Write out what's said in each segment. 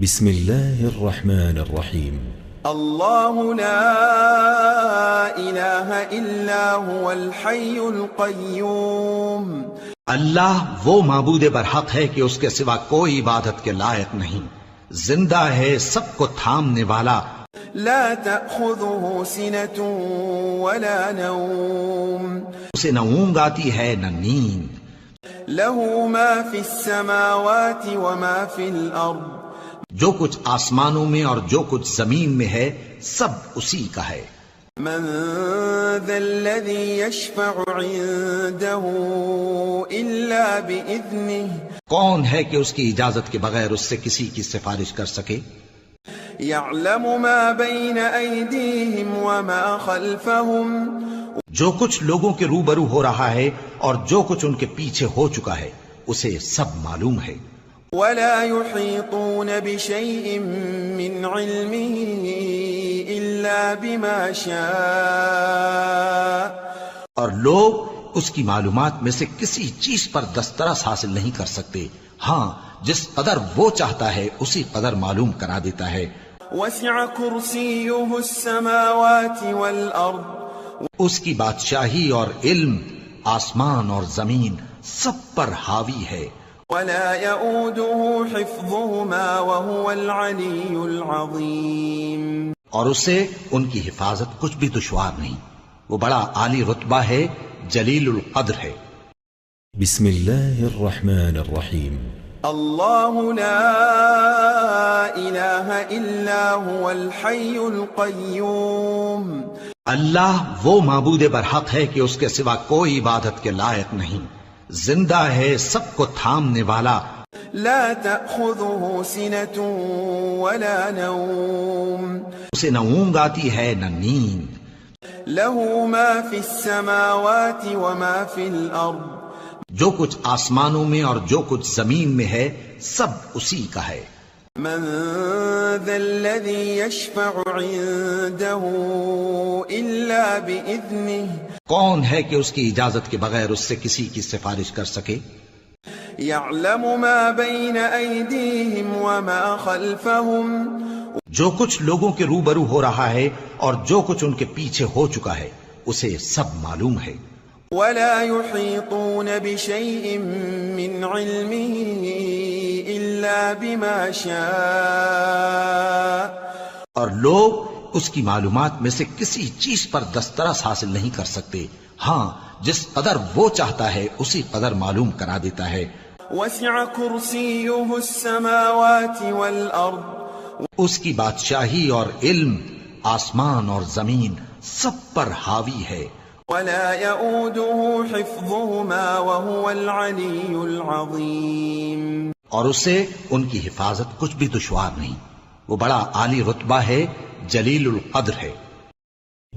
بسم الله الرحمن الرحيم. الله لا إله إلا هو الحي القيوم. اللہ وہ معبود برحق ہے کہ اس کے سوا کوئی عبادت کے لائق نہیں، زندہ ہے، سب کو تھامنے والا، لا تأخذه سنة ولا نوم. اسے نہ اونگ آتی ہے نہ نیند، له ما في السماوات وما في الأرض. جو کچھ آسمانوں میں اور جو کچھ زمین میں ہے سب اسی کا ہے۔ من ذا الذي يشفع عنده إلا بإذنه. کون ہے کہ اس کی اجازت کے بغیر اس سے کسی کی سفارش کر سکے؟ يعلم ما بين أيديهم وما خلفهم. جو کچھ لوگوں کے روبرو ہو رہا ہے اور جو کچھ ان کے پیچھے ہو چکا ہے اسے سب معلوم ہے۔ ولا يحيطون بشيء من علمه إلا بما شاء. اور لوگ اس کی معلومات میں سے کسی چیز پر دسترس حاصل نہیں کر سکتے، ہاں جس قدر وہ چاہتا ہے اسی قدر معلوم کرا دیتا ہے۔ وسع كرسيه السماوات والأرض. اس کی بادشاہی اور علم آسمان اور زمین سب پر حاوی ہے۔ ولا يؤوده حفظهما وهو العلي العظيم. اور اسے ان کی حفاظت کچھ بھی دشوار نہیں، وہ بڑا عالی رتبہ ہے، جلیل القدر ہے۔ بسم الله الرحمن الرحيم. الله لا إله إلا هو الحي القيوم. اللہ وہ معبود برحق ہے کہ اس کے سوا کوئی عبادت کے لائق نہیں، زندہ ہے، سب کو تھامنے والا، لا تأخذه سنة ولا نوم. اسے نہ اونگ آتی ہے نہ نیند، له ما في السماوات وما في الأرض. جو کچھ آسمانوں میں اور جو کچھ زمین میں ہے سب اسی کا ہے۔ من ذا الذي يشفع عنده إلا بإذنه. کون ہے کہ اس کی اجازت کے بغیر اس سے کسی کی سفارش کر سکے؟ يعلم ما بين أيديهم وما خلفهم. جو کچھ لوگوں کے روبرو ہو رہا ہے اور جو کچھ ان کے پیچھے ہو چکا ہے اسے سب معلوم ہے۔ ولا يحيطون بشيء من علمه إلا بما شاء. اور لوگ اس کی معلومات میں سے کسی چیز پر دسترس حاصل نہیں کر سکتے، ہاں جس قدر وہ چاہتا ہے اسی قدر معلوم کرا دیتا ہے۔ وسع كرسيه السماوات والأرض. اس کی بادشاہی اور علم آسمان اور زمین سب پر حاوی ہے۔ ولا يؤوده حفظهما وهو العلي العظيم. اور اسے ان کی حفاظت کچھ بھی دشوار نہیں، وہ بڑا عالی رتبہ ہے، جلیل القدر ہے۔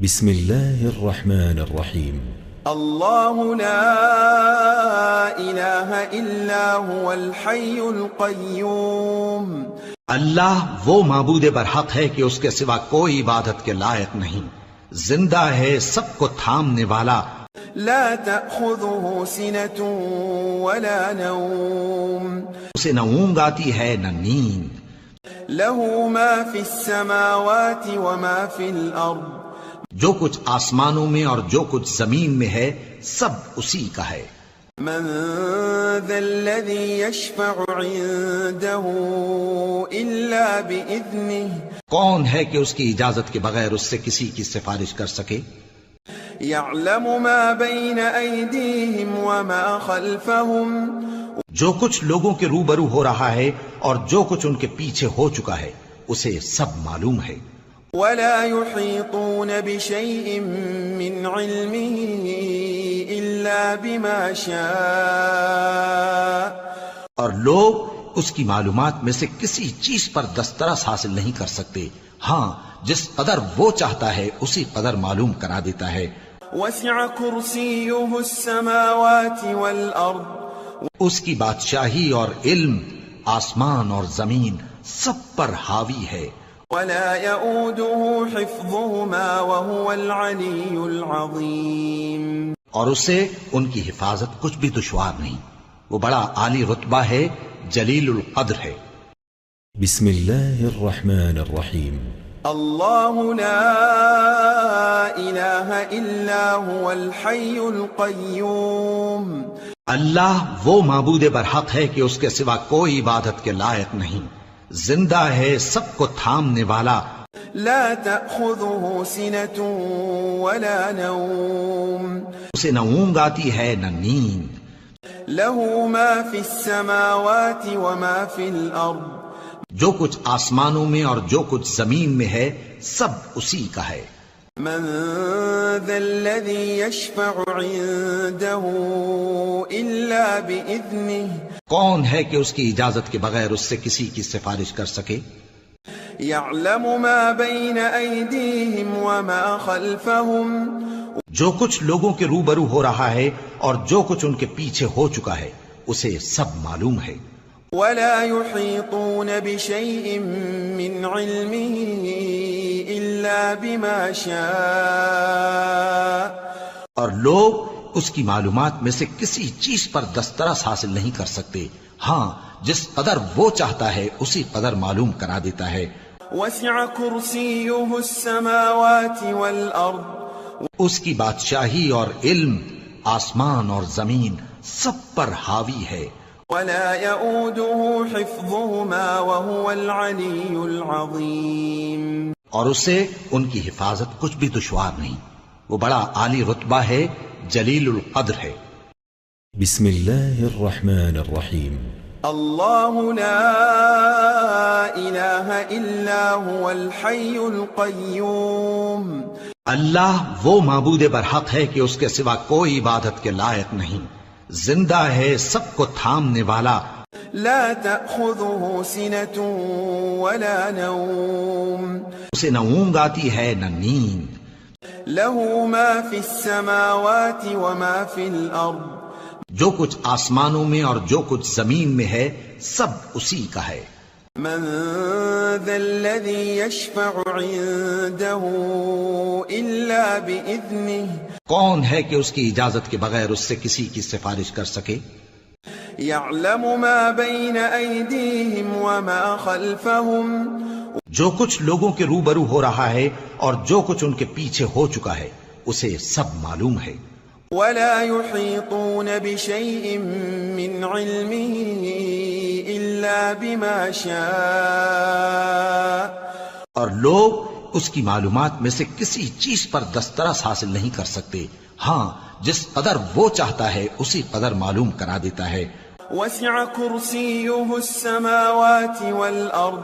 بسم الله الرحمن الرحيم. الله لا إله إلا هو الحي القيوم. اللہ وہ معبود برحق ہے کہ اس کے سوا کوئی عبادت کے لائق نہیں، زندہ ہے، سب کو تھامنے والا، لا تأخذه سنة ولا نوم. اسے نہ اونگ آتی ہے نہ نیند، له ما في السماوات وما في الأرض. جو کچھ آسمانوں میں اور جو کچھ زمین میں ہے سب اسی کا ہے۔ من ذا الذي يشفع عنده إلا بإذنه. کون ہے کہ اس کی اجازت کے بغیر اس سے کسی کی سفارش کر سکے؟ يعلم ما بين أيديهم وما خلفهم. جو کچھ لوگوں کے روبرو ہو رہا ہے اور جو کچھ ان کے پیچھے ہو چکا ہے اسے سب معلوم ہے۔ ولا يحيطون بشيء من علمه إلا بما شاء. اور لوگ اس کی معلومات میں سے کسی چیز پر دسترس حاصل نہیں کر سکتے، ہاں جس قدر وہ چاہتا ہے اسی قدر معلوم کرا دیتا ہے۔ وسع كرسيه السماوات والأرض. اس کی بادشاہی اور علم آسمان اور زمین سب پر حاوی ہے۔ ولا يؤوده حفظهما وهو العلي العظيم. اور اسے ان کی حفاظت کچھ بھی دشوار نہیں، وہ بڑا عالی رتبہ ہے، جلیل القدر ہے۔ بسم الله الرحمن الرحيم الله لا إله إلا هو الحي القيوم اللہ وہ معبود برحق ہے کہ اس کے سوا کوئی عبادت کے لائق نہیں، زندہ ہے، سب کو تھامنے والا، لا تأخذه سنة ولا نوم اسے نہ اونگ آتی ہے نہ نیند، له ما في السماوات وما في الأرض جو کچھ آسمانوں میں اور جو کچھ زمین میں ہے سب اسی کا ہے۔ من ذا الذي يشفع عنده إلا بإذنه کون ہے کہ اس کی اجازت کے بغیر اس سے کسی کی سفارش کر سکے؟ يعلم ما بين أيديهم وما خلفهم جو کچھ لوگوں کے روبرو ہو رہا ہے اور جو کچھ ان کے پیچھے ہو چکا ہے اسے سب معلوم ہے۔ ولا يحيطون بشيء من علمه إلا بما شاء اور لوگ اس کی معلومات میں سے کسی چیز پر دسترس حاصل نہیں کر سکتے، ہاں جس قدر وہ چاہتا ہے اسی قدر معلوم کرا دیتا ہے۔ وسع كرسيه السماوات والأرض اس کی بادشاہی اور علم آسمان اور زمین سب پر حاوی ہے۔ ولا يؤوده حفظهما وهو العلي العظيم اور اسے ان کی حفاظت کچھ بھی دشوار نہیں، وہ بڑا عالی رتبہ ہے، جلیل القدر ہے۔ بسم الله الرحمن الرحيم الله لا إله إلا هو الحي القيوم اللہ وہ معبود برحق ہے کہ اس کے سوا کوئی عبادت کے لائق نہیں، زندہ ہے، سب کو تھامنے والا، لا تأخذه سنة ولا نوم اسے نہ اونگ آتی ہے نہ نیند، له ما في السماوات وما في الأرض جو کچھ آسمانوں میں اور جو کچھ زمین میں ہے سب اسی کا ہے۔ من ذا الذي يشفع عنده إلا بإذنه کون ہے کہ اس کی اجازت کے بغیر اس سے کسی کی سفارش کر سکے؟ يعلم ما بين أيديهم وما خلفهم جو کچھ لوگوں کے روبرو ہو رہا ہے اور جو کچھ ان کے پیچھے ہو چکا ہے اسے سب معلوم ہے۔ ولا يحيطون بشيء من علمه إلا بما شاء اور لوگ اس کی معلومات میں سے کسی چیز پر دسترس حاصل نہیں کر سکتے، ہاں جس قدر وہ چاہتا ہے اسی قدر معلوم کرا دیتا ہے۔ وسع كرسيه السماوات والأرض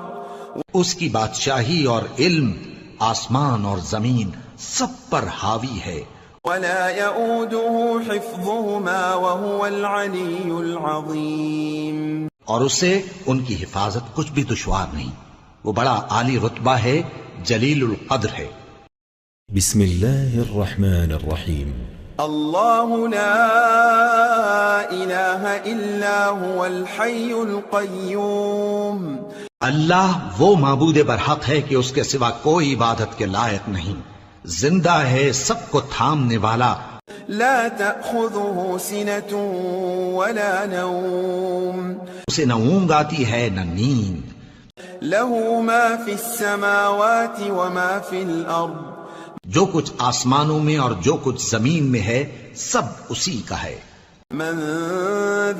اس کی بادشاہی اور علم آسمان اور زمین سب پر حاوی ہے۔ ولا يؤوده حفظهما وهو العلي العظيم اور اسے ان کی حفاظت کچھ بھی دشوار نہیں، وہ بڑا عالی رتبہ ہے، جلیل القدر ہے۔ بسم الله الرحمن الرحيم الله لا إله إلا هو الحي القيوم اللہ وہ معبود برحق ہے کہ اس کے سوا کوئی عبادت کے لائق نہیں، زندہ ہے، سب کو تھامنے والا، لا تأخذه سنة ولا نوم اسے نہ اونگ آتی ہے نہ نیند، له ما في السماوات وما في الأرض جو کچھ آسمانوں میں اور جو کچھ زمین میں ہے سب اسی کا ہے۔ من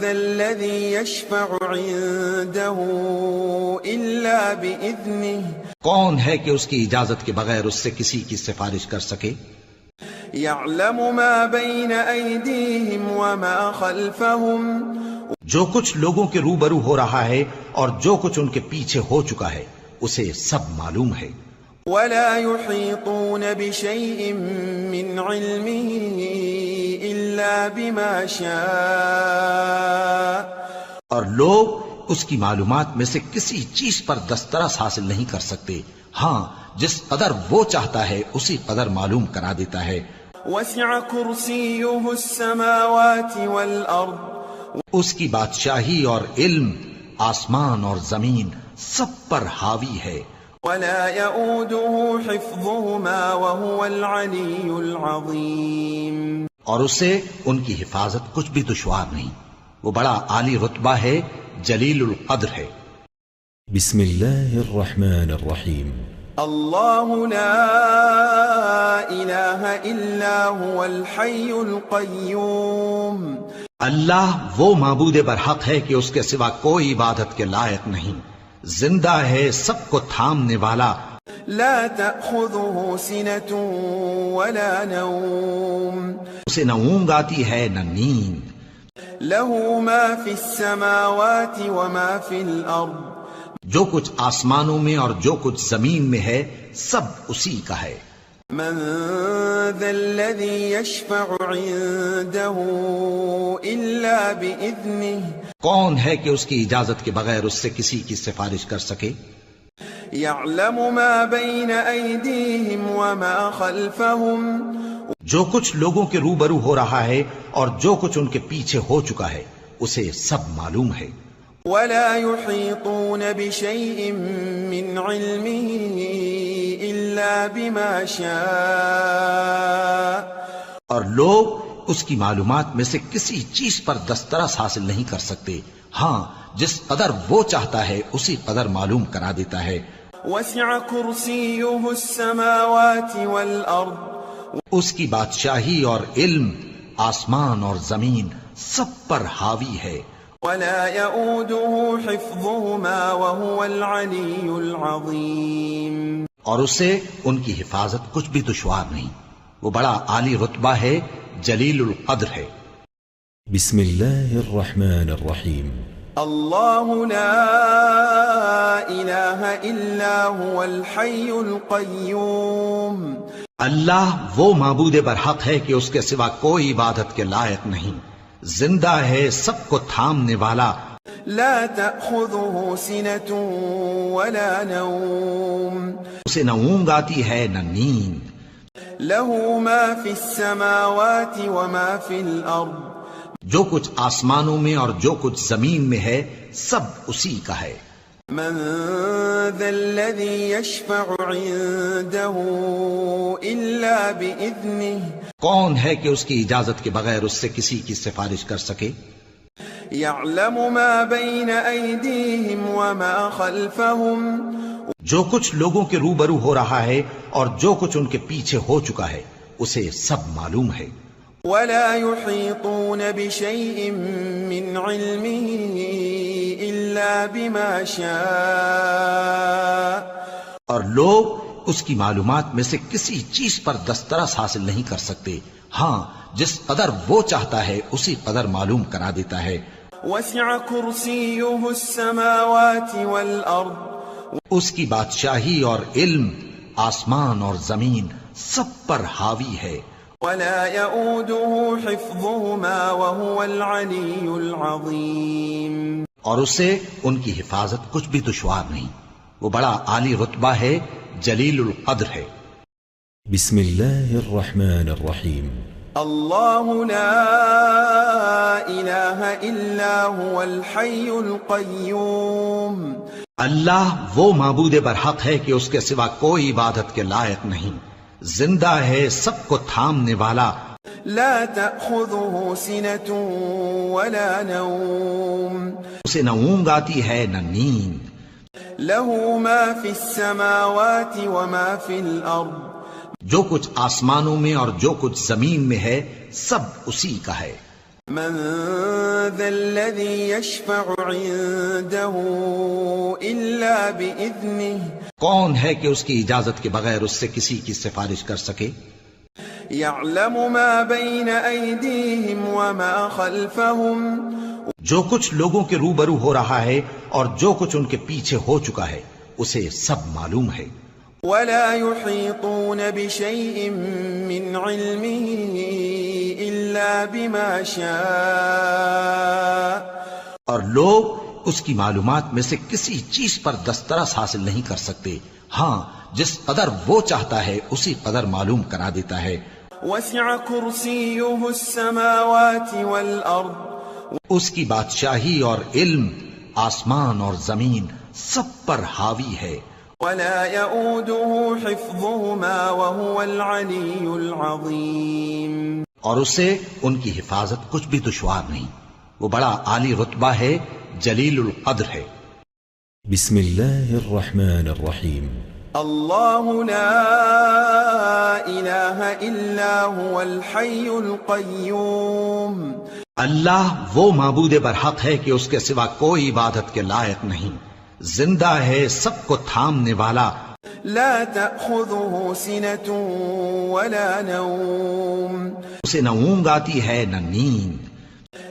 ذا الذي يشفع عنده إلا بإذنه کون ہے کہ اس کی اجازت کے بغیر اس سے کسی کی سفارش کر سکے؟ يعلم ما بين أيديهم وما خلفهم جو کچھ لوگوں کے روبرو ہو رہا ہے اور جو کچھ ان کے پیچھے ہو چکا ہے اسے سب معلوم ہے۔ ولا يحيطون بشيء من علمه إلا بما شاء اور لوگ اس کی معلومات میں سے کسی چیز پر دسترس حاصل نہیں کر سکتے، ہاں جس قدر وہ چاہتا ہے اسی قدر معلوم کرا دیتا ہے۔ وسع كرسيه السماوات والأرض اس کی بادشاہی اور علم آسمان اور زمین سب پر حاوی ہے۔ ولا يؤوده حفظهما وهو العلي العظيم اور اسے ان کی حفاظت کچھ بھی دشوار نہیں، وہ بڑا عالی رتبہ ہے، جلیل القدر ہے۔ بسم الله الرحمن الرحيم الله لا إله إلا هو الحي القيوم اللہ وہ معبود برحق ہے کہ اس کے سوا کوئی عبادت کے لائق نہیں، زندہ ہے، سب کو تھامنے والا، لا تأخذه سنة ولا نوم اسے نہ اونگ آتی ہے نہ نیند، له ما في السماوات وما في الأرض جو کچھ آسمانوں میں اور جو کچھ زمین میں ہے سب اسی کا ہے۔ من ذا الذي يشفع عنده إلا بإذنه کون ہے کہ اس کی اجازت کے بغیر اس سے کسی کی سفارش کر سکے؟ يعلم ما بين أيديهم وما خلفهم جو کچھ لوگوں کے روبرو ہو رہا ہے اور جو کچھ ان کے پیچھے ہو چکا ہے اسے سب معلوم ہے۔ ولا يحيطون بشيء من علمه إلا بما شاء اور لوگ اس کی معلومات میں سے کسی چیز پر دسترس حاصل نہیں کر سکتے، ہاں جس قدر وہ چاہتا ہے اسی قدر معلوم کرا دیتا ہے۔ وسع كرسيه السماوات والأرض اس کی بادشاہی اور علم آسمان اور زمین سب پر حاوی ہے۔ ولا يؤوده حفظهما وهو العلي العظيم اور اسے ان کی حفاظت کچھ بھی دشوار نہیں، وہ بڑا عالی رتبہ ہے، جلیل القدر ہے۔ بسم الله الرحمن الرحيم الله لا إله إلا هو الحي القيوم اللہ وہ معبود برحق ہے کہ اس کے سوا کوئی عبادت کے لائق نہیں، زندہ ہے، سب کو تھامنے والا، لا تأخذه سنة ولا نوم اسے نہ اونگ آتی ہے نہ نیند، له ما في السماوات وما في الأرض جو کچھ آسمانوں میں اور جو کچھ زمین میں ہے سب اسی کا ہے۔ من ذا الذي يشفع عنده إلا بإذنه کون ہے کہ اس کی اجازت کے بغیر اس سے کسی کی سفارش کر سکے؟ يعلم ما بين أيديهم وما خلفهم جو کچھ لوگوں کے روبرو ہو رہا ہے اور جو کچھ ان کے پیچھے ہو چکا ہے اسے سب معلوم ہے۔ ولا يحيطون بشيء من علمه إلا بما شاء اور لوگ اس کی معلومات میں سے کسی چیز پر دسترس حاصل نہیں کر سکتے، ہاں جس قدر وہ چاہتا ہے اسی قدر معلوم کرا دیتا ہے۔ وسع كرسيه السماوات والأرض اس کی بادشاہی اور علم آسمان اور زمین سب پر حاوی ہے۔ ولا يؤوده حفظهما وهو العلي العظيم اور اسے ان کی حفاظت کچھ بھی دشوار نہیں، وہ بڑا عالی رتبہ ہے، جلیل القدر ہے۔ بسم الله الرحمن الرحيم الله لا إله إلا هو الحي القيوم اللہ وہ معبود برحق ہے کہ اس کے سوا کوئی عبادت کے لائق نہیں، زندہ ہے، سب کو تھامنے والا، لا تأخذه سنة ولا نوم اسے نہ اونگ آتی ہے نہ نیند، له ما في السماوات وما في الأرض جو کچھ آسمانوں میں اور جو کچھ زمین میں ہے سب اسی کا ہے۔ من ذا الذي يشفع عنده إلا بإذنه کون ہے کہ اس کی اجازت کے بغیر اس سے کسی کی سفارش کر سکے؟ يعلم ما بين أيديهم وما خلفهم جو کچھ لوگوں کے روبرو ہو رہا ہے اور جو کچھ ان کے پیچھے ہو چکا ہے اسے سب معلوم ہے۔ ولا يحيطون بشيء من علمه إلا بما شاء اور لوگ اس کی معلومات میں سے کسی چیز پر دسترس حاصل نہیں کر سکتے، ہاں جس قدر وہ چاہتا ہے اسی قدر معلوم کرا دیتا ہے۔ وسع كرسيه السماوات والأرض اس کی بادشاہی اور علم آسمان اور زمین سب پر حاوی ہے۔ ولا يؤوده حفظهما وهو العلي العظيم اور اسے ان کی حفاظت کچھ بھی دشوار نہیں، وہ بڑا عالی رتبہ ہے، جلیل القدر ہے۔ بسم الله الرحمن الرحيم. الله لا إله إلا هو الحي القيوم. اللہ وہ معبود برحق ہے کہ اس کے سوا کوئی عبادت کے لائق نہیں، زندہ ہے، سب کو تھامنے والا، لا تأخذه سنة ولا نوم. اسے نہ اونگ آتی ہے نہ نیند،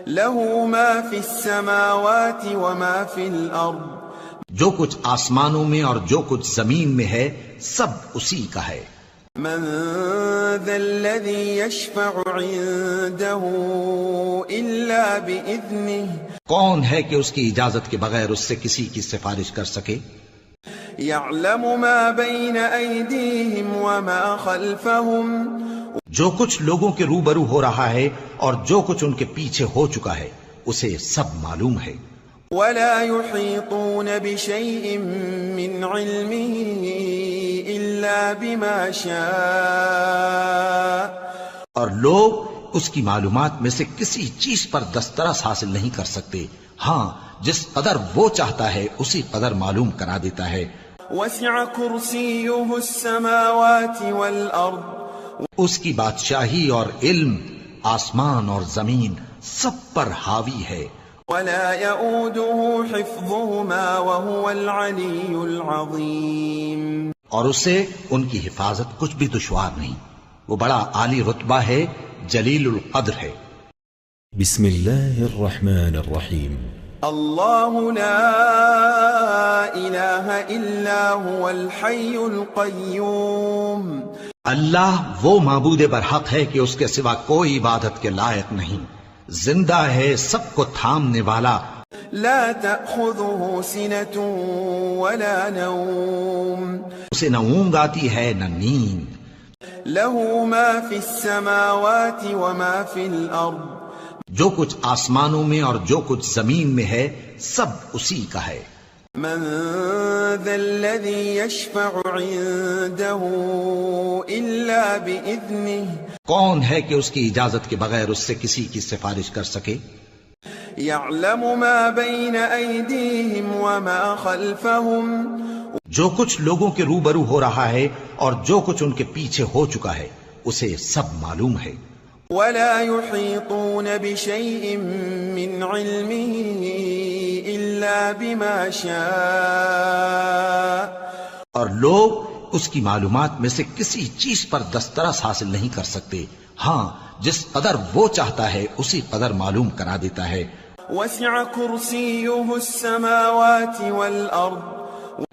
له ما في السماوات وما في الأرض. جو کچھ آسمانوں میں اور جو کچھ زمین میں ہے سب اسی کا ہے۔ من ذا الذي يشفع عنده إلا بإذنه. کون ہے کہ اس کی اجازت کے بغیر اس سے کسی کی سفارش کر سکے؟ يعلم ما بين أيديهم وما خلفهم. جو کچھ لوگوں کے روبرو ہو رہا ہے اور جو کچھ ان کے پیچھے ہو چکا ہے اسے سب معلوم ہے۔ ولا يحيطون بشيء من علمه إلا بما شاء. اور لوگ اس کی معلومات میں سے کسی چیز پر دسترس حاصل نہیں کر سکتے، ہاں جس قدر وہ چاہتا ہے اسی قدر معلوم کرا دیتا ہے۔ وسع كرسيه السماوات والأرض. اس کی بادشاہی اور علم آسمان اور زمین سب پر حاوی ہے۔ ولا يؤوده حفظهما وهو العلي العظيم. اور اسے ان کی حفاظت کچھ بھی دشوار نہیں، وہ بڑا عالی رتبہ ہے، جلیل القدر ہے۔ بسم الله الرحمن الرحيم. الله لا إله إلا هو الحي القيوم. اللہ وہ معبود برحق ہے کہ اس کے سوا کوئی عبادت کے لائق نہیں، زندہ ہے، سب کو تھامنے والا، لا تأخذه سنة ولا نوم. اسے نہ اونگ آتی ہے نہ نیند، له ما في السماوات وما في الأرض. جو کچھ آسمانوں میں اور جو کچھ زمین میں ہے سب اسی کا ہے۔ من ذا الذي يشفع عنده إلا بإذنه. کون ہے کہ اس کی اجازت کے بغیر اس سے کسی کی سفارش کر سکے؟ يعلم ما بين أيديهم وما خلفهم. جو کچھ لوگوں کے روبرو ہو رہا ہے اور جو کچھ ان کے پیچھے ہو چکا ہے اسے سب معلوم ہے۔ ولا يحيطون بشيء من علمه إلا بما شاء. اور لوگ اس کی معلومات میں سے کسی چیز پر دسترس حاصل نہیں کر سکتے، ہاں جس قدر وہ چاہتا ہے اسی قدر معلوم کرا دیتا ہے۔ وسع كرسيه السماوات والأرض.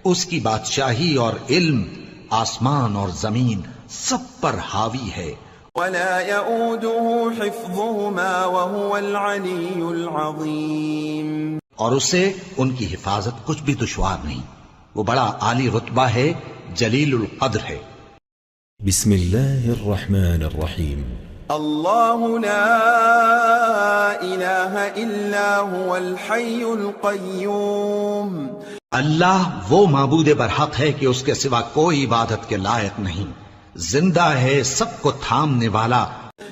اس کی بادشاہی اور علم آسمان اور زمین سب پر حاوی ہے۔ ولا يؤوده حفظهما وهو العلي العظيم. اور اسے ان کی حفاظت کچھ بھی دشوار نہیں، وہ بڑا عالی رتبہ ہے، جلیل القدر ہے۔ بسم الله الرحمن الرحيم. الله لا إله إلا هو الحي القيوم. اللہ وہ معبود برحق ہے کہ اس کے سوا کوئی عبادت کے لائق نہیں، زندہ ہے، سب کو تھامنے والا،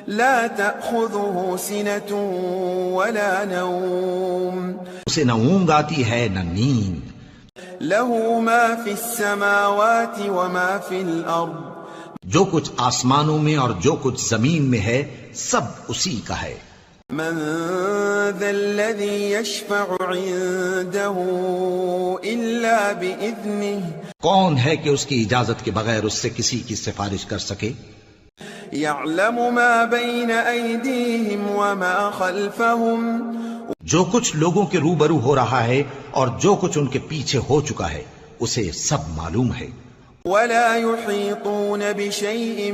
لا تأخذه سنة ولا نوم. اسے نہ اونگ آتی ہے نہ نیند، له ما في السماوات وما في الأرض. جو کچھ آسمانوں میں اور جو کچھ زمین میں ہے سب اسی کا ہے۔ من ذا الذي يشفع عنده إلا بإذنه. کون ہے کہ اس کی اجازت کے بغیر اس سے کسی کی سفارش کر سکے؟ يعلم ما بين أيديهم وما خلفهم. جو کچھ لوگوں کے روبرو ہو رہا ہے اور جو کچھ ان کے پیچھے ہو چکا ہے اسے سب معلوم ہے۔ ولا يحيطون بشيء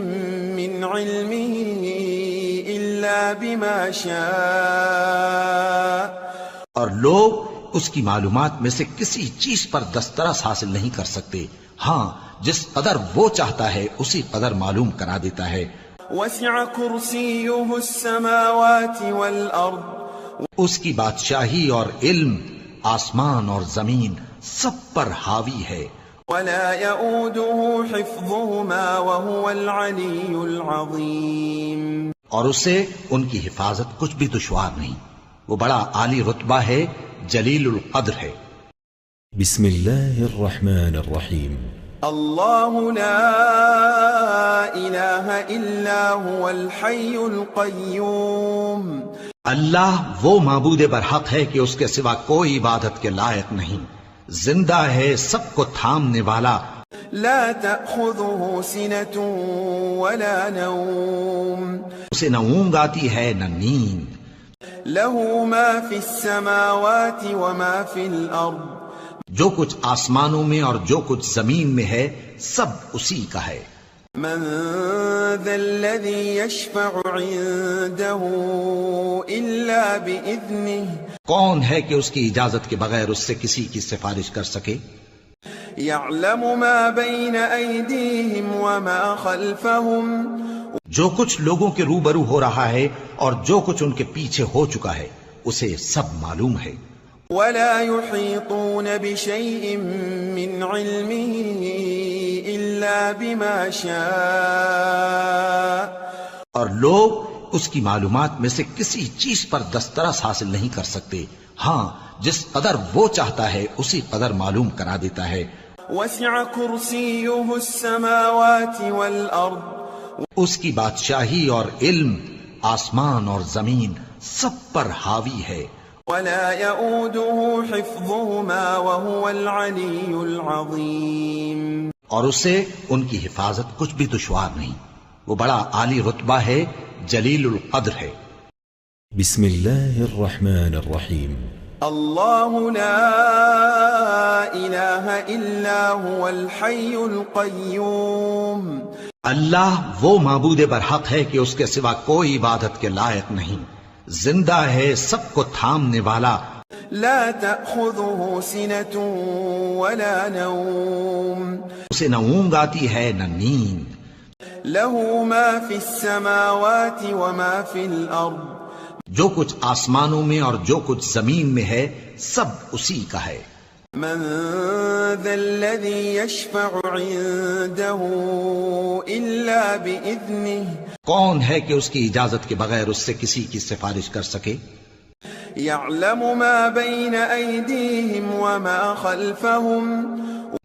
من علمه إلا بما شاء. اور لوگ اس کی معلومات میں سے کسی چیز پر دسترس حاصل نہیں کر سکتے، ہاں جس قدر وہ چاہتا ہے اسی قدر معلوم کرا دیتا ہے۔ وسع كرسيه السماوات والأرض. اس کی بادشاہی اور علم آسمان اور زمین سب پر حاوی ہے۔ ولا يؤوده حفظهما وهو العلي العظيم. اور اسے ان کی حفاظت کچھ بھی دشوار نہیں، وہ بڑا عالی رتبہ ہے، جلیل القدر ہے۔ بسم الله الرحمن الرحيم. الله لا إله إلا هو الحي القيوم. اللہ وہ معبود برحق ہے کہ اس کے سوا کوئی عبادت کے لائق نہیں، زندہ ہے، سب کو تھامنے والا، لا تأخذه سنة ولا نوم. اسے نہ اونگ آتی ہے نہ نیند، له ما في السماوات وما في الأرض. جو کچھ آسمانوں میں اور جو کچھ زمین میں ہے سب اسی کا ہے۔ من ذا الذي يشفع عنده إلا بإذنه. کون ہے کہ اس کی اجازت کے بغیر اس سے کسی کی سفارش کر سکے؟ يعلم ما بين أيديهم وما خلفهم. جو کچھ لوگوں کے روبرو ہو رہا ہے اور جو کچھ ان کے پیچھے ہو چکا ہے اسے سب معلوم ہے۔ ولا يحيطون بشيء من علمه إلا بما شاء. اور لوگ اس کی معلومات میں سے کسی چیز پر دسترس حاصل نہیں کر سکتے، ہاں جس قدر وہ چاہتا ہے اسی قدر معلوم کرا دیتا ہے۔ وسع كرسيه السماوات والأرض. اس کی بادشاہی اور علم آسمان اور زمین سب پر حاوی ہے۔ ولا يؤوده حفظهما وهو العلي العظيم. اور اسے ان کی حفاظت کچھ بھی دشوار نہیں، وہ بڑا عالی رتبہ ہے، جلیل القدر ہے۔ بسم الله الرحمن الرحيم. الله لا إله إلا هو الحي القيوم. اللہ وہ معبود برحق ہے کہ اس کے سوا کوئی عبادت کے لائق نہیں، زندہ ہے، سب کو تھامنے والا، لا تأخذه سنة ولا نوم. اسے نہ اونگ آتی ہے نہ نیند، له ما في السماوات وما في الأرض. جو کچھ آسمانوں میں اور جو کچھ زمین میں ہے سب اسی کا ہے۔ من ذا الذي يشفع عنده إلا بإذنه. کون ہے کہ اس کی اجازت کے بغیر اس سے کسی کی سفارش کر سکے؟ يعلم ما بين أيديهم وما خلفهم.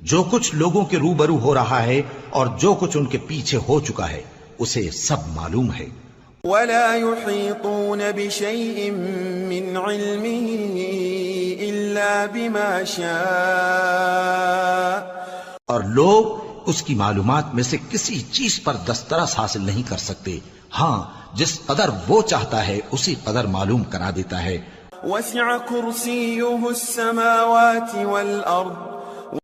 جو کچھ لوگوں کے روبرو ہو رہا ہے اور جو کچھ ان کے پیچھے ہو چکا ہے اسے سب معلوم ہے۔ ولا يحيطون بشيء من علمه إلا بما شاء. اور لوگ اس کی معلومات میں سے کسی چیز پر دسترس حاصل نہیں کر سکتے، ہاں جس قدر وہ چاہتا ہے اسی قدر معلوم کرا دیتا ہے۔ وسع كرسيه السماوات والأرض.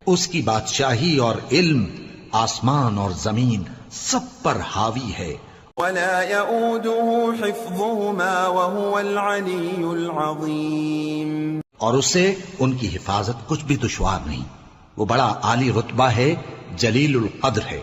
اس کی بادشاہی اور علم آسمان اور زمین سب پر حاوی ہے۔ ولا يؤوده حفظهما وهو العلي العظيم. اور اسے ان کی حفاظت کچھ بھی دشوار نہیں، وہ بڑا عالی رتبہ ہے، جلیل القدر ہے۔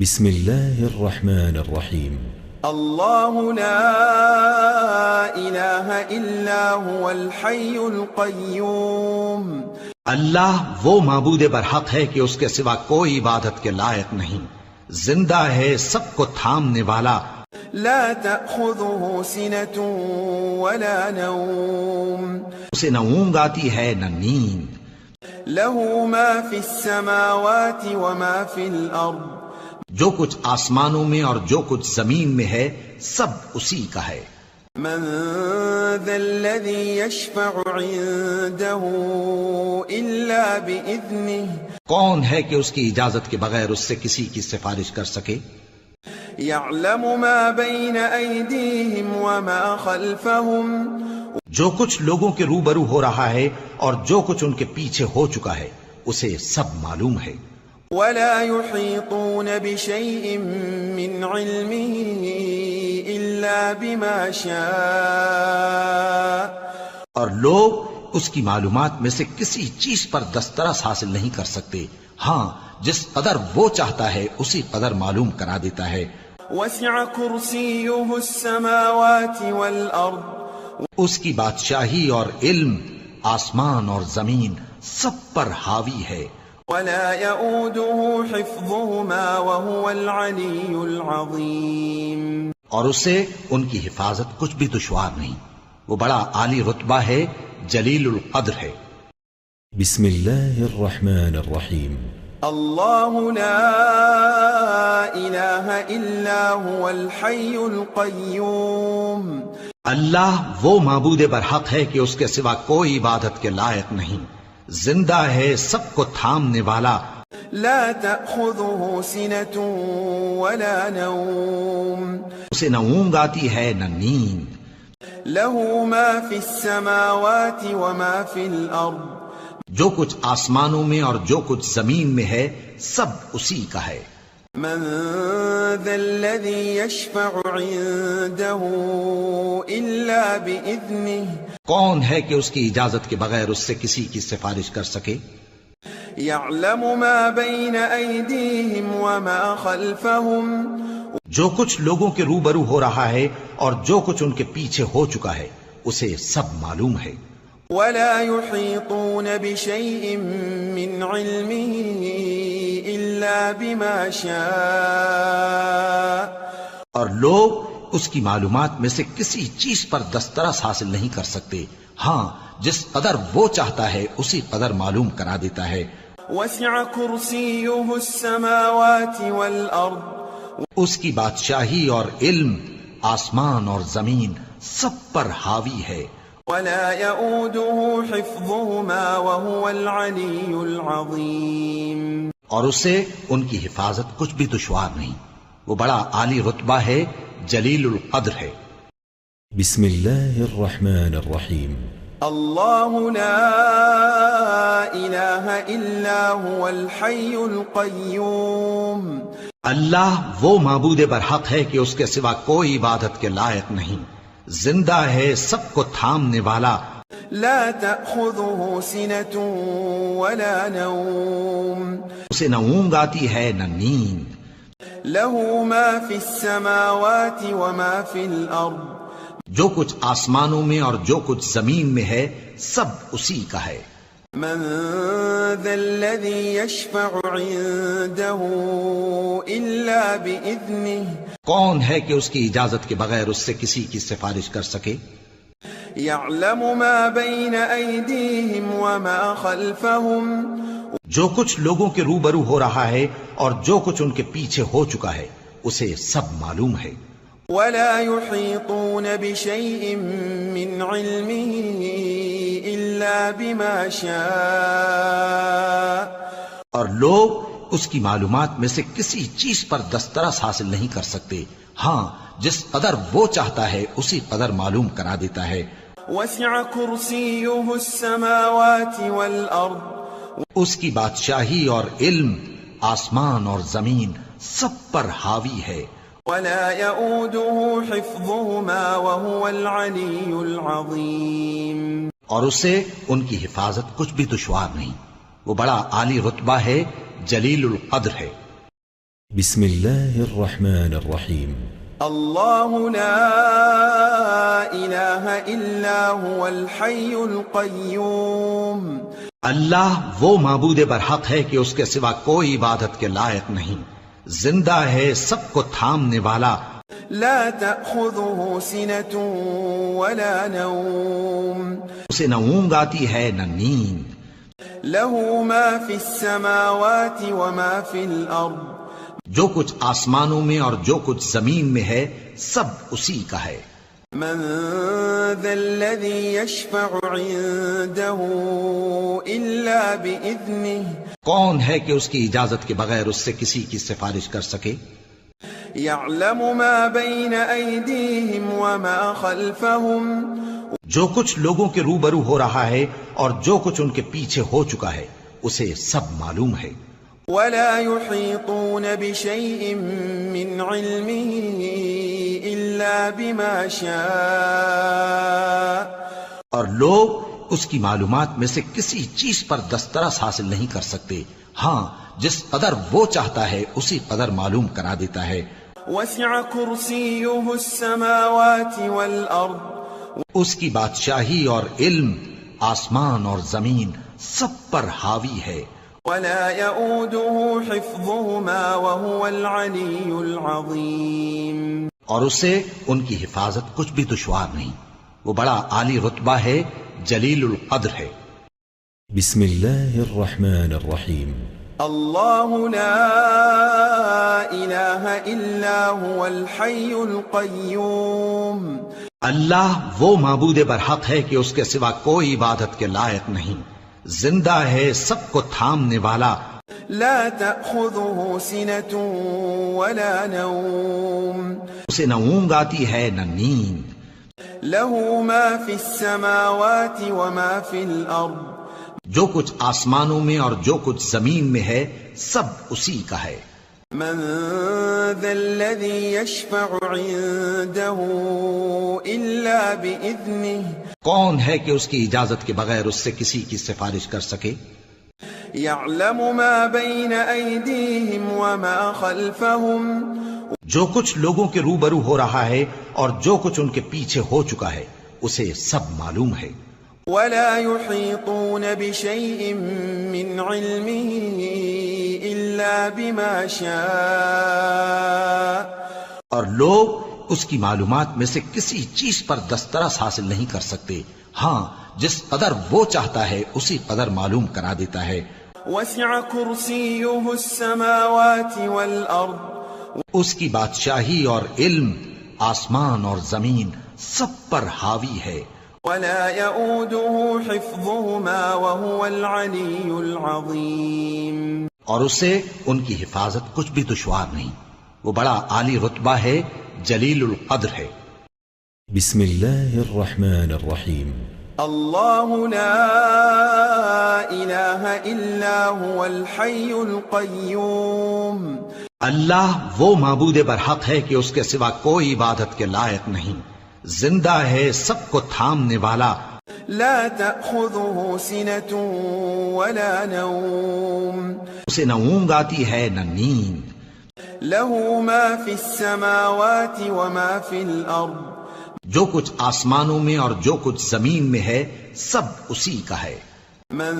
بسم الله الرحمن الرحيم. الله لا إله إلا هو الحي القيوم. اللہ وہ معبود برحق ہے کہ اس کے سوا کوئی عبادت کے لائق نہیں، زندہ ہے، سب کو تھامنے والا، لا تأخذه سنة ولا نوم. اسے نہ اونگ آتی ہے نہ نیند، له ما في السماوات وما في الأرض. جو کچھ آسمانوں میں اور جو کچھ زمین میں ہے سب اسی کا ہے۔ من ذا الذي يشفع عنده إلا بإذنه. کون ہے کہ اس کی اجازت کے بغیر اس سے کسی کی سفارش کر سکے؟ يعلم ما بين أيديهم وما خلفهم. جو کچھ لوگوں کے روبرو ہو رہا ہے اور جو کچھ ان کے پیچھے ہو چکا ہے اسے سب معلوم ہے۔ ولا يحيطون بشيء من علمه إلا بما شاء. اور لوگ اس کی معلومات میں سے کسی چیز پر دسترس حاصل نہیں کر سکتے، ہاں جس قدر وہ چاہتا ہے اسی قدر معلوم کرا دیتا ہے۔ وسع كرسيه السماوات والأرض. اس کی بادشاہی اور علم آسمان اور زمین سب پر حاوی ہے۔ ولا يؤوده حفظهما وهو العلي العظيم. اور اسے ان کی حفاظت کچھ بھی دشوار نہیں، وہ بڑا عالی رتبہ ہے، جلیل القدر ہے۔ بسم الله الرحمن الرحيم الله لا إله إلا هو الحي القيوم اللہ وہ معبود برحق ہے کہ اس کے سوا کوئی عبادت کے لائق نہیں، زندہ ہے، سب کو تھامنے والا، لا تأخذه سنة ولا نوم اسے نہ اونگ آتی ہے نہ نیند، له ما في السماوات وما في الأرض جو کچھ آسمانوں میں اور جو کچھ زمین میں ہے سب اسی کا ہے۔ من ذا الذي يشفع عنده إلا بإذنه کون ہے کہ اس کی اجازت کے بغیر اس سے کسی کی سفارش کر سکے؟ يعلم ما بين أيديهم وما خلفهم جو کچھ لوگوں کے روبرو ہو رہا ہے اور جو کچھ ان کے پیچھے ہو چکا ہے اسے سب معلوم ہے۔ ولا يحيطون بشيء من علمه إلا بما شاء اور لوگ اس کی معلومات میں سے کسی چیز پر دسترس حاصل نہیں کر سکتے، ہاں جس قدر وہ چاہتا ہے اسی قدر معلوم کرا دیتا ہے۔ وسع كرسيه السماوات والأرض اس کی بادشاہی اور علم آسمان اور زمین سب پر حاوی ہے۔ ولا يؤوده حفظهما وهو العلي العظيم اور اسے ان کی حفاظت کچھ بھی دشوار نہیں، وہ بڑا عالی رتبہ ہے، جلیل القدر ہے۔ بسم الله الرحمن الرحيم الله لا إله إلا هو الحي القيوم اللہ وہ معبود برحق ہے کہ اس کے سوا کوئی عبادت کے لائق نہیں، زندہ ہے، سب کو تھامنے والا، لا تأخذه سنة ولا نوم اسے نہ اونگ آتی ہے نہ نیند، له ما في السماوات وما في الأرض جو کچھ آسمانوں میں اور جو کچھ زمین میں ہے سب اسی کا ہے۔ من ذا الذي يشفع عنده إلا بإذنه کون ہے کہ اس کی اجازت کے بغیر اس سے کسی کی سفارش کر سکے؟ يعلم ما بين أيديهم وما خلفهم جو کچھ لوگوں کے روبرو ہو رہا ہے اور جو کچھ ان کے پیچھے ہو چکا ہے اسے سب معلوم ہے۔ ولا يحيطون بشيء من علمه إلا بما شاء اور لوگ اس کی معلومات میں سے کسی چیز پر دسترس حاصل نہیں کر سکتے، ہاں جس قدر وہ چاہتا ہے اسی قدر معلوم کرا دیتا ہے۔ وسع كرسيه السماوات والأرض اس کی بادشاہی اور علم آسمان اور زمین سب پر حاوی ہے۔ ولا يؤوده حفظهما وهو العلي العظيم اور اسے ان کی حفاظت کچھ بھی دشوار نہیں، وہ بڑا عالی رتبہ ہے، جلیل القدر ہے۔ بسم الله الرحمن الرحيم الله لا إله إلا هو الحي القيوم اللہ وہ معبود برحق ہے کہ اس کے سوا کوئی عبادت کے لائق نہیں، زندہ ہے، سب کو تھامنے والا، لا تأخذه سنة ولا نوم اسے نہ اونگ آتی ہے نہ نیند، له ما في السماوات وما في الأرض جو کچھ آسمانوں میں اور جو کچھ زمین میں ہے سب اسی کا ہے۔ من ذا الذي يشفع عنده إلا بإذنه کون ہے کہ اس کی اجازت کے بغیر اس سے کسی کی سفارش کر سکے؟ يعلم ما بين أيديهم وما خلفهم جو کچھ لوگوں کے روبرو ہو رہا ہے اور جو کچھ ان کے پیچھے ہو چکا ہے اسے سب معلوم ہے۔ ولا يحيطون بشيء من علمه إلا بما شاء اور لوگ اس کی معلومات میں سے کسی چیز پر دسترس حاصل نہیں کر سکتے، ہاں جس قدر وہ چاہتا ہے اسی قدر معلوم کرا دیتا ہے۔ وسع كرسيه السماوات والأرض اس کی بادشاہی اور علم آسمان اور زمین سب پر حاوی ہے۔ ولا يؤوده حفظهما وهو العلي العظيم اور اسے ان کی حفاظت کچھ بھی دشوار نہیں، وہ بڑا عالی رتبہ ہے، جلیل القدر ہے۔ بسم الله الرحمن الرحيم الله لا إله إلا هو الحي القيوم اللہ وہ معبود برحق ہے کہ اس کے سوا کوئی عبادت کے لائق نہیں، زندہ ہے، سب کو تھامنے والا، لا تأخذه سنة ولا نوم اسے نہ اونگ آتی ہے نہ نیند، له ما في السماوات وما في الأرض جو کچھ آسمانوں میں اور جو کچھ زمین میں ہے سب اسی کا ہے۔ من ذا الذي يشفع عنده إلا بإذنه کون ہے کہ اس کی اجازت کے بغیر اس سے کسی کی سفارش کر سکے؟ يعلم ما بين أيديهم وما خلفهم جو کچھ لوگوں کے روبرو ہو رہا ہے اور جو کچھ ان کے پیچھے ہو چکا ہے اسے سب معلوم ہے۔ ولا يحيطون بشيء من علمه إلا بما شاء اور لوگ اس کی معلومات میں سے کسی چیز پر دسترس حاصل نہیں کر سکتے، ہاں جس قدر وہ چاہتا ہے اسی قدر معلوم کرا دیتا ہے۔ وسع كرسيه السماوات والأرض اس کی بادشاہی اور علم آسمان اور زمین سب پر حاوی ہے، ولا يؤوده حفظهما وهو العلي العظيم اور اسے ان کی حفاظت کچھ بھی دشوار نہیں، وہ بڑا عالی رتبہ ہے، جلیل القدر ہے۔ بسم الله الرحمن الرحيم الله لا إله إلا هو الحي القيوم اللہ وہ معبود برحق ہے کہ اس کے سوا کوئی عبادت کے لائق نہیں، زندہ ہے، سب کو تھامنے والا، لا تأخذه سنة ولا نوم اسے نہ اونگ آتی ہے نہ نیند، له ما في السماوات وما في الأرض جو کچھ آسمانوں میں اور جو کچھ زمین میں ہے سب اسی کا ہے۔ من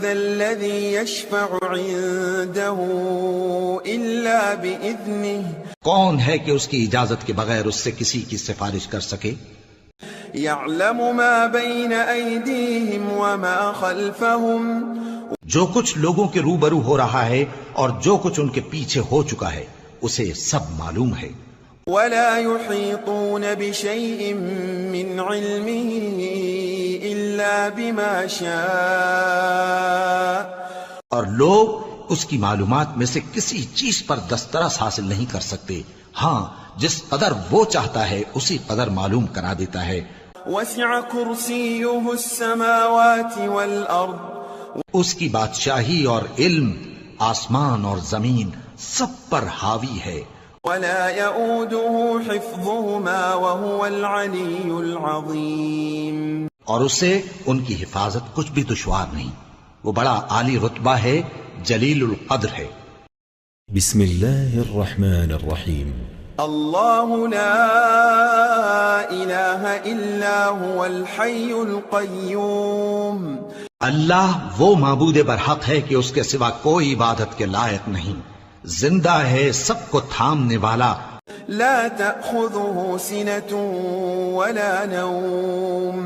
ذا الذي يشفع عنده إلا بإذنه کون ہے کہ اس کی اجازت کے بغیر اس سے کسی کی سفارش کر سکے؟ يعلم ما بين أيديهم وما خلفهم جو کچھ لوگوں کے روبرو ہو رہا ہے اور جو کچھ ان کے پیچھے ہو چکا ہے اسے سب معلوم ہے۔ ولا يحيطون بشيء من علمه إلا بما شاء اور لوگ اس کی معلومات میں سے کسی چیز پر دسترس حاصل نہیں کر سکتے، ہاں جس قدر وہ چاہتا ہے اسی قدر معلوم کرا دیتا ہے۔ وسع كرسيه السماوات والأرض اس کی بادشاہی اور علم آسمان اور زمین سب پر حاوی ہے، ولا يؤوده حفظهما وهو العلي العظيم اور اسے ان کی حفاظت کچھ بھی دشوار نہیں، وہ بڑا عالی رتبہ ہے، جلیل القدر ہے۔ بسم الله الرحمن الرحيم الله لا إله إلا هو الحي القيوم اللہ وہ معبود برحق ہے کہ اس کے سوا کوئی عبادت کے لائق نہیں، زندہ ہے، سب کو تھامنے والا، لا تأخذه سنة ولا نوم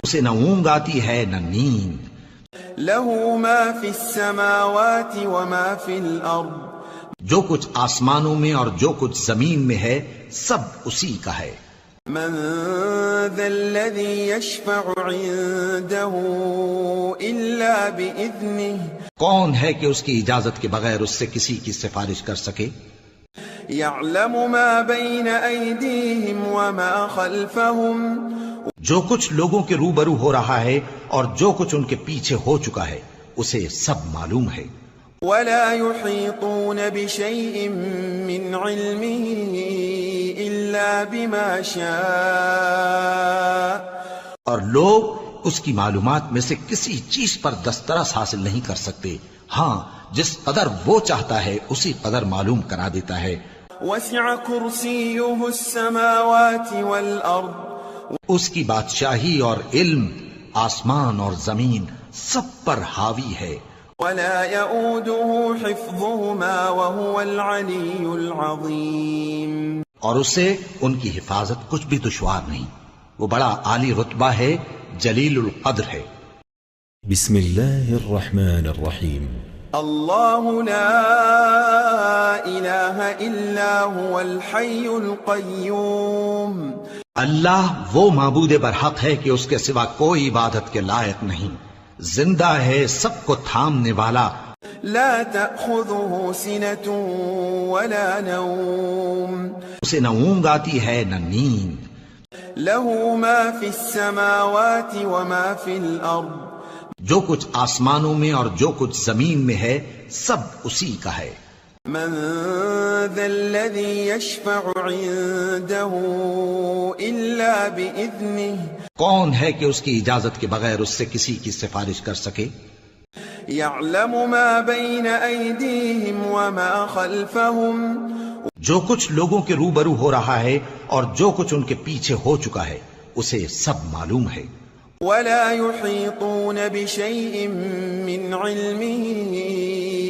اسے نہ اونگ آتی ہے نہ نیند، له ما في السماوات وما في الأرض جو کچھ آسمانوں میں اور جو کچھ زمین میں ہے سب اسی کا ہے۔ من ذا الذي يشفع عنده إلا بإذنه کون ہے کہ اس کی اجازت کے بغیر اس سے کسی کی سفارش کر سکے؟ يعلم ما بين أيديهم وما خلفهم جو کچھ لوگوں کے روبرو ہو رہا ہے اور جو کچھ ان کے پیچھے ہو چکا ہے اسے سب معلوم ہے۔ ولا يحيطون بشيء من علمه إلا بما شاء اور لوگ اس کی معلومات میں سے کسی چیز پر دسترس حاصل نہیں کر سکتے، ہاں جس قدر وہ چاہتا ہے اسی قدر معلوم کرا دیتا ہے۔ وسع كرسيه السماوات والأرض اس کی بادشاہی اور علم آسمان اور زمین سب پر حاوی ہے، ولا يؤوده حفظهما وهو العلي العظيم اور اسے ان کی حفاظت کچھ بھی دشوار نہیں، وہ بڑا عالی رتبہ ہے، جلیل القدر ہے۔ بسم الله الرحمن الرحيم. الله لا إله إلا هو الحي القيوم. اللہ وہ معبود برحق ہے کہ اس کے سوا کوئی عبادت کے لائق نہیں، زندہ ہے، سب کو تھامنے والا، لا تأخذه سنة ولا نوم. اسے نہ اونگ آتی ہے نہ نیند، له ما في السماوات وما في الأرض. جو کچھ آسمانوں میں اور جو کچھ زمین میں ہے سب اسی کا ہے۔ من ذا الذي يشفع عنده إلا بإذنه. کون ہے کہ اس کی اجازت کے بغیر اس سے کسی کی سفارش کر سکے؟ يعلم ما بين أيديهم وما خلفهم. جو کچھ لوگوں کے روبرو ہو رہا ہے اور جو کچھ ان کے پیچھے ہو چکا ہے اسے سب معلوم ہے۔ ولا يحيطون بشيء من علمه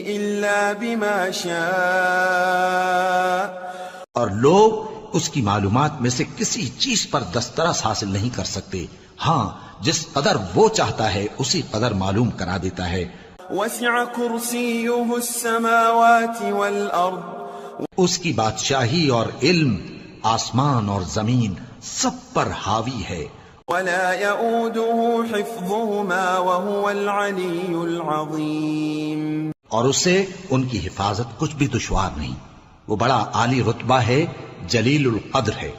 إلا بما شاء. اور لوگ اس کی معلومات میں سے کسی چیز پر دسترس حاصل نہیں کر سکتے، ہاں جس قدر وہ چاہتا ہے اسی قدر معلوم کرا دیتا ہے۔ وسع كرسيه السماوات والأرض. اس کی بادشاہی اور علم آسمان اور زمین سب پر حاوی ہے۔ ولا يؤوده حفظهما وهو العلي العظيم. اور اسے ان کی حفاظت کچھ بھی دشوار نہیں، وہ بڑا عالی رتبہ ہے، جلیل القدر ہے۔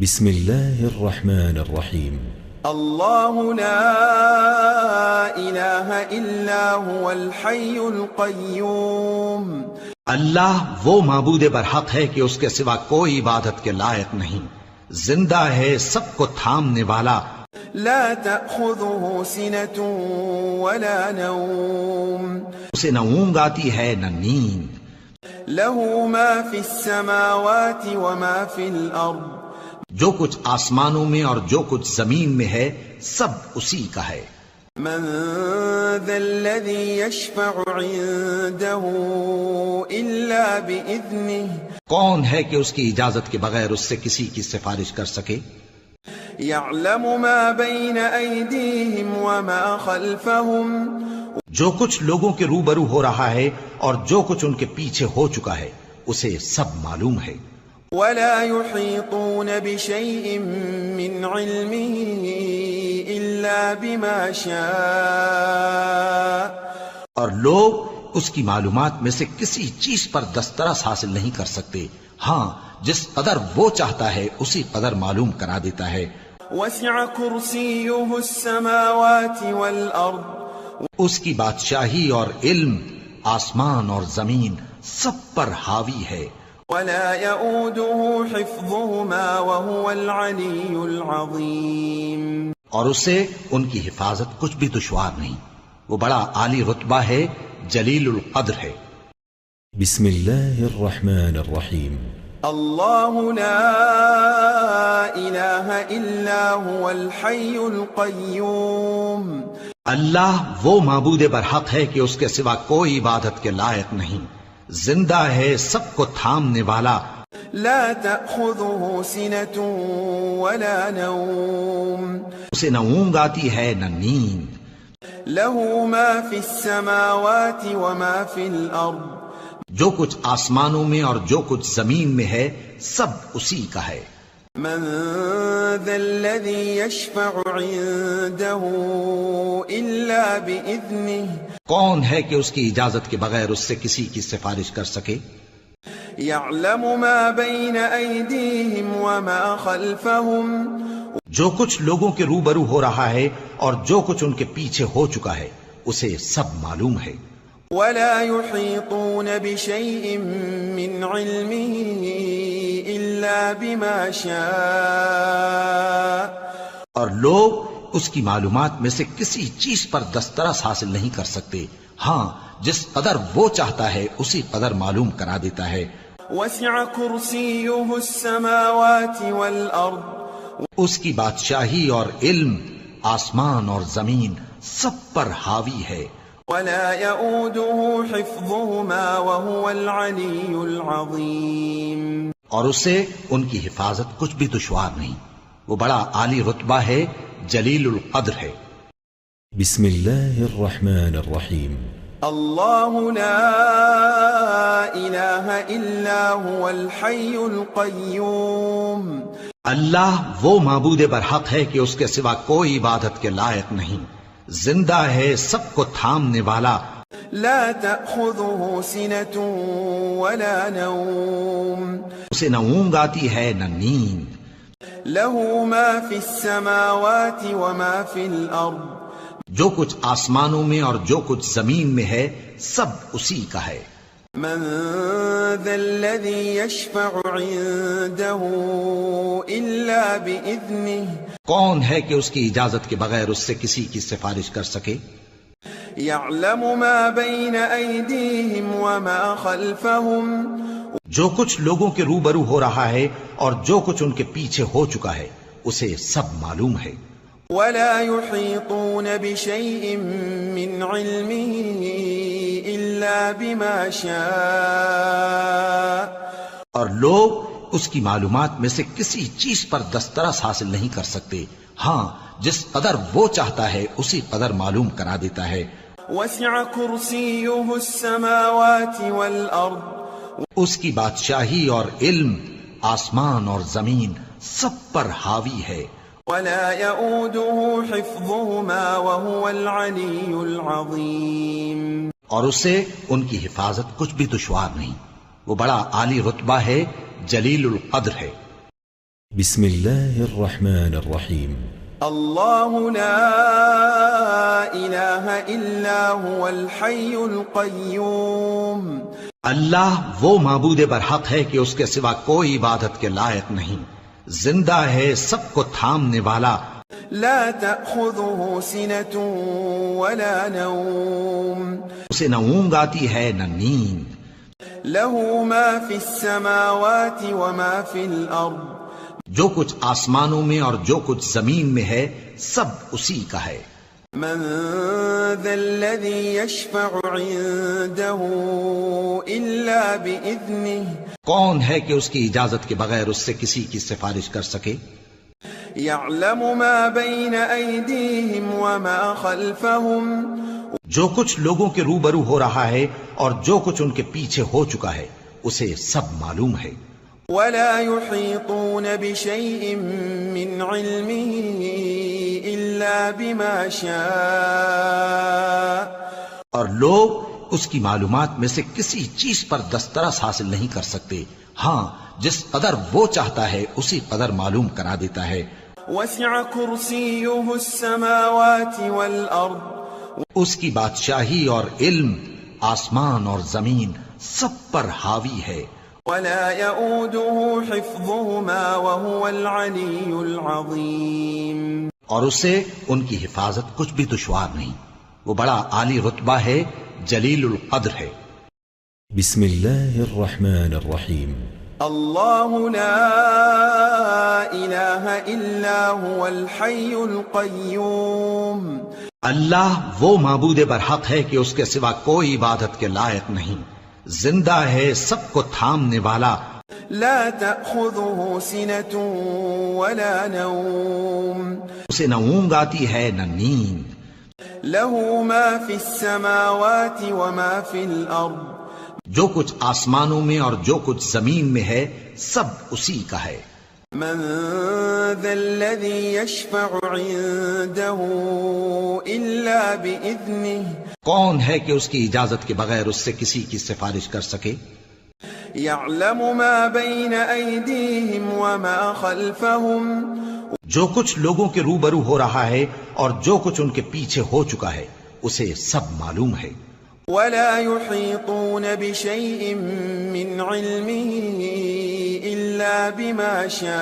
بسم الله الرحمن الرحيم. الله لا إله إلا هو الحي القيوم. اللہ وہ معبود برحق ہے کہ اس کے سوا کوئی عبادت کے لائق نہیں، زندہ ہے، سب کو تھامنے والا، لا تأخذه سنة ولا نوم. اسے نہ اونگ آتی ہے نہ نیند، له ما في السماوات وما في الأرض. جو کچھ آسمانوں میں اور جو کچھ زمین میں ہے سب اسی کا ہے۔ من ذا الذي يشفع عنده إلا بإذنه. کون ہے کہ اس کی اجازت کے بغیر اس سے کسی کی سفارش کر سکے؟ يعلم ما بين أيديهم وما خلفهم. جو کچھ لوگوں کے روبرو ہو رہا ہے اور جو کچھ ان کے پیچھے ہو چکا ہے اسے سب معلوم ہے۔ ولا يحيطون بشيء من علمه إلا بما شاء. اور لوگ اس کی معلومات میں سے کسی چیز پر دسترس حاصل نہیں کر سکتے، ہاں جس قدر وہ چاہتا ہے اسی قدر معلوم کرا دیتا ہے۔ وسع كرسيه السماوات والأرض. اس کی بادشاہی اور علم آسمان اور زمین سب پر حاوی ہے۔ ولا يؤوده حفظهما وهو العلي العظيم. اور اسے ان کی حفاظت کچھ بھی دشوار نہیں، وہ بڑا عالی رتبہ ہے، جلیل القدر ہے۔ بسم الله الرحمن الرحيم. الله لا إله إلا هو الحي القيوم. اللہ وہ معبود برحق ہے کہ اس کے سوا کوئی عبادت کے لائق نہیں، زندہ ہے، سب کو تھامنے والا، لا تأخذه سنة ولا نوم. اسے نہ اونگ آتی ہے نہ نیند، له ما في السماوات وما في الأرض. جو کچھ آسمانوں میں اور جو کچھ زمین میں ہے سب اسی کا ہے۔ من ذا الذي يشفع عنده إلا بإذنه. کون ہے کہ اس کی اجازت کے بغیر اس سے کسی کی سفارش کر سکے؟ يعلم ما بين أيديهم وما خلفهم. جو کچھ لوگوں کے روبرو ہو رہا ہے اور جو کچھ ان کے پیچھے ہو چکا ہے اسے سب معلوم ہے۔ ولا يحيطون بشيء من علمه إلا بما شاء. اور لوگ اس کی معلومات میں سے کسی چیز پر دسترس حاصل نہیں کر سکتے، ہاں جس قدر وہ چاہتا ہے اسی قدر معلوم کرا دیتا ہے۔ وسع كرسيه السماوات والأرض. اس کی بادشاہی اور علم آسمان اور زمین سب پر حاوی ہے۔ ولا يؤوده حفظهما وهو العلي العظيم. اور اسے ان کی حفاظت کچھ بھی دشوار نہیں، وہ بڑا عالی رتبہ ہے، جلیل القدر ہے۔ بسم الله الرحمن الرحيم. الله لا إله إلا هو الحي القيوم. اللہ وہ معبود برحق ہے کہ اس کے سوا کوئی عبادت کے لائق نہیں، زندہ ہے، سب کو تھامنے والا، لا تأخذه سنة ولا نوم. اسے نہ اونگ آتی ہے نہ نیند، له ما في السماوات وما في الأرض. جو کچھ آسمانوں میں اور جو کچھ زمین میں ہے سب اسی کا ہے۔ من ذا الذي يشفع عنده إلا بإذنه. کون ہے کہ اس کی اجازت کے بغیر اس سے کسی کی سفارش کر سکے؟ يعلم ما بين أيديهم وما خلفهم. جو کچھ لوگوں کے روبرو ہو رہا ہے اور جو کچھ ان کے پیچھے ہو چکا ہے اسے سب معلوم ہے۔ ولا يحيطون بشيء من علمه إلا بما شاء. اور لوگ اس کی معلومات میں سے کسی چیز پر دسترس حاصل نہیں کر سکتے، ہاں جس قدر وہ چاہتا ہے اسی قدر معلوم کرا دیتا ہے۔ وسع كرسيه السماوات والأرض. اس کی بادشاہی اور علم آسمان اور زمین سب پر حاوی ہے۔ ولا يؤوده حفظهما وهو العلي العظيم. اور اسے ان کی حفاظت کچھ بھی دشوار نہیں، وہ بڑا عالی رتبہ ہے، جلیل القدر ہے۔ بسم الله الرحمن الرحيم. الله لا إله إلا هو الحي القيوم. اللہ وہ معبود برحق ہے کہ اس کے سوا کوئی عبادت کے لائق نہیں، زندہ ہے، سب کو تھامنے والا، لا تأخذه سنة ولا نوم. اسے نہ اونگ آتی ہے نہ نیند، له ما في السماوات وما في الأرض. جو کچھ آسمانوں میں اور جو کچھ زمین میں ہے سب اسی کا ہے۔ من ذا الذي يشفع عنده إلا بإذنه. کون ہے کہ اس کی اجازت کے بغیر اس سے کسی کی سفارش کر سکے؟ يعلم ما بين أيديهم وما خلفهم. جو کچھ لوگوں کے روبرو ہو رہا ہے اور جو کچھ ان کے پیچھے ہو چکا ہے اسے سب معلوم ہے۔ ولا يحيطون بشيء من علمه إلا بما شاء. اور لوگ اس کی معلومات میں سے کسی چیز پر دسترس حاصل نہیں کر سکتے، ہاں جس قدر وہ چاہتا ہے اسی قدر معلوم کرا دیتا ہے۔ وسع كرسيه السماوات والأرض. اس کی بادشاہی اور علم آسمان اور زمین سب پر حاوی ہے۔ ولا يؤوده حفظهما وهو العلي العظيم. اور اسے ان کی حفاظت کچھ بھی دشوار نہیں، وہ بڑا عالی رتبہ ہے، جلیل القدر ہے۔ بسم الله الرحمن الرحيم. الله لا إله إلا هو الحي القيوم. اللہ وہ معبود برحق ہے کہ اس کے سوا کوئی عبادت کے لائق نہیں، زندہ ہے، سب کو تھامنے والا، لا تأخذه سنة ولا نوم. اسے نہ اونگ آتی ہے نہ نیند، له ما في السماوات وما في الأرض. جو کچھ آسمانوں میں اور جو کچھ زمین میں ہے سب اسی کا ہے۔ من ذا الذي يشفع عنده إلا بإذنه. کون ہے کہ اس کی اجازت کے بغیر اس سے کسی کی سفارش کر سکے؟ يعلم ما بين أيديهم وما خلفهم. جو کچھ لوگوں کے روبرو ہو رہا ہے اور جو کچھ ان کے پیچھے ہو چکا ہے اسے سب معلوم ہے۔ ولا يحيطون بشيء من علمه إلا بما شاء.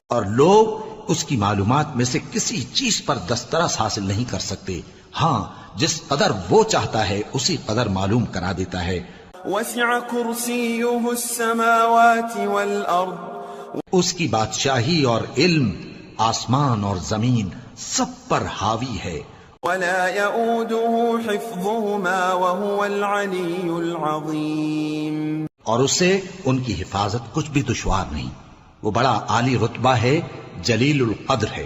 اور لوگ اس کی معلومات میں سے کسی چیز پر دسترس حاصل نہیں کر سکتے، ہاں جس قدر وہ چاہتا ہے اسی قدر معلوم کرا دیتا ہے۔ وسع كرسيه السماوات والأرض. اس کی بادشاہی اور علم آسمان اور زمین سب پر حاوی ہے۔ ولا يؤوده حفظهما وهو العلي العظيم. اور اسے ان کی حفاظت کچھ بھی دشوار نہیں، وہ بڑا عالی رتبہ ہے، جلیل القدر ہے۔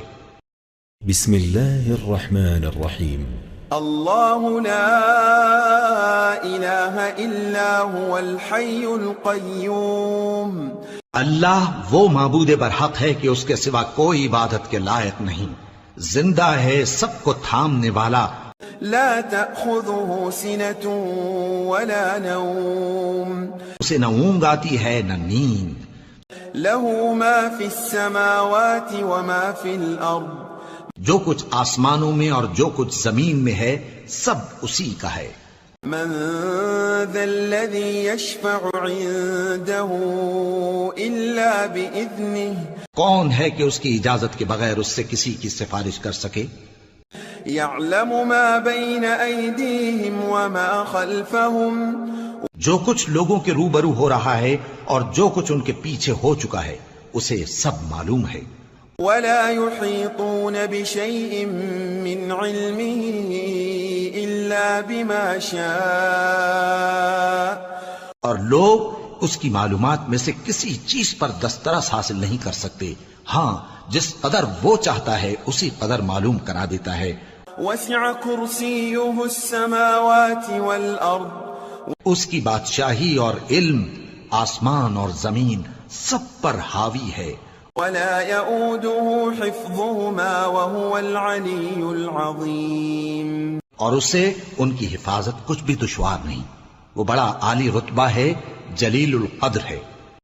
بسم الله الرحمن الرحيم. الله لا إله إلا هو الحي القيوم. اللہ وہ معبود برحق ہے کہ اس کے سوا کوئی عبادت کے لائق نہیں، زندہ ہے، سب کو تھامنے والا، لا تأخذه سنة ولا نوم. اسے نہ اونگ آتی ہے نہ نیند، له ما في السماوات وما في الأرض. جو کچھ آسمانوں میں اور جو کچھ زمین میں ہے سب اسی کا ہے. من ذا الذي يشفع عنده إلا بإذنه. کون ہے کہ اس کی اجازت کے بغیر اس سے کسی کی سفارش کر سکے؟ يعلم ما بين أيديهم وما خلفهم. جو کچھ لوگوں کے روبرو ہو رہا ہے اور جو کچھ ان کے پیچھے ہو چکا ہے اسے سب معلوم ہے. ولا يحيطون بشيء من علمه إلا بما شاء. اور لوگ اس کی معلومات میں سے کسی چیز پر دسترس حاصل نہیں کر سکتے، ہاں جس قدر وہ چاہتا ہے اسی قدر معلوم کرا دیتا ہے. وسع كرسيه السماوات والأرض. اس کی بادشاہی اور علم آسمان اور زمین سب پر حاوی ہے. ولا يؤوده حفظهما وهو العلي العظيم. اور اسے ان کی حفاظت کچھ بھی دشوار نہیں، وہ بڑا عالی رتبہ ہے، جلیل القدر ہے.